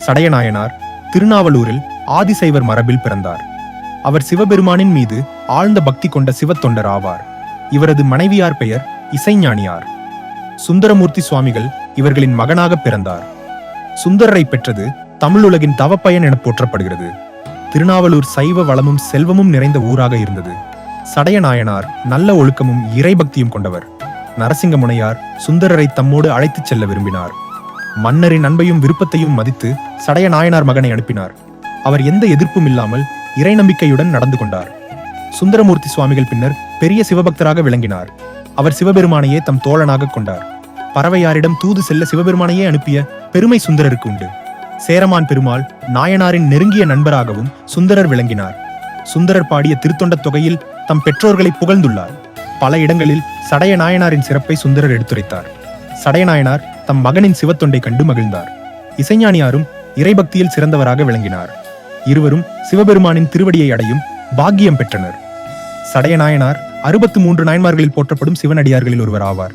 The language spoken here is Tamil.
சடையநாயனார் திருநாவலூரில் ஆதிசைவர் மரபில் பிறந்தார். அவர் சிவபெருமானின் மீது ஆழ்ந்த பக்தி கொண்ட சிவத்தொண்டர் ஆவார். இவரது மனைவியார் பெயர் இசைஞானியார். சுந்தரமூர்த்தி சுவாமிகள் இவர்களின் மகனாக பிறந்தார். சுந்தரரை பெற்றது தமிழுலகின் தவப்பயன் என போற்றப்படுகிறது. திருநாவலூர் சைவ வளமும் செல்வமும் நிறைந்த ஊராக இருந்தது. சடையநாயனார் நல்ல ஒழுக்கமும் இறைபக்தியும் கொண்டவர். நரசிங்க முனையார் சுந்தரரை தம்மோடு அழைத்துச் செல்ல விரும்பினார். மன்னரின் அன்பையும் விருப்பத்தையும் மதித்து சடையநாயனார் மகனை அனுப்பினார். அவர் எந்த எதிர்ப்பும் இல்லாமல் இறை நம்பிக்கையுடன் நடந்து கொண்டார். சுந்தரமூர்த்தி சுவாமிகள் பின்னர் பெரிய சிவபக்தராக விளங்கினார். அவர் சிவபெருமானையே தம் தோழனாக கொண்டார். பறவையாரிடம் தூது செல்ல சிவபெருமானையே அனுப்பிய பெருமை சுந்தரருக்கு உண்டு. சேரமான் பெருமாள் நாயனாரின் நெருங்கிய நண்பராகவும் சுந்தரர் விளங்கினார். சுந்தரர் பாடிய திருத்தொண்ட தொகையில் தம் பெற்றோர்களை புகழ்ந்துள்ளார். பல இடங்களில் சடைய நாயனாரின் சிறப்பை சுந்தரர் எடுத்துரைத்தார். சடையநாயனார் தம் மகனின் சிவத்தொண்டை கண்டு மகிழ்ந்தார். இசைஞானியாரும் இறைபக்தியில் சிறந்தவராக விளங்கினார். இருவரும் சிவபெருமானின் திருவடியை அடையும் பாக்கியம் பெற்றனர். சடையநாயனார் 63 நாயன்மார்களில் போற்றப்படும் சிவனடியார்களில் ஒருவர் ஆவார்.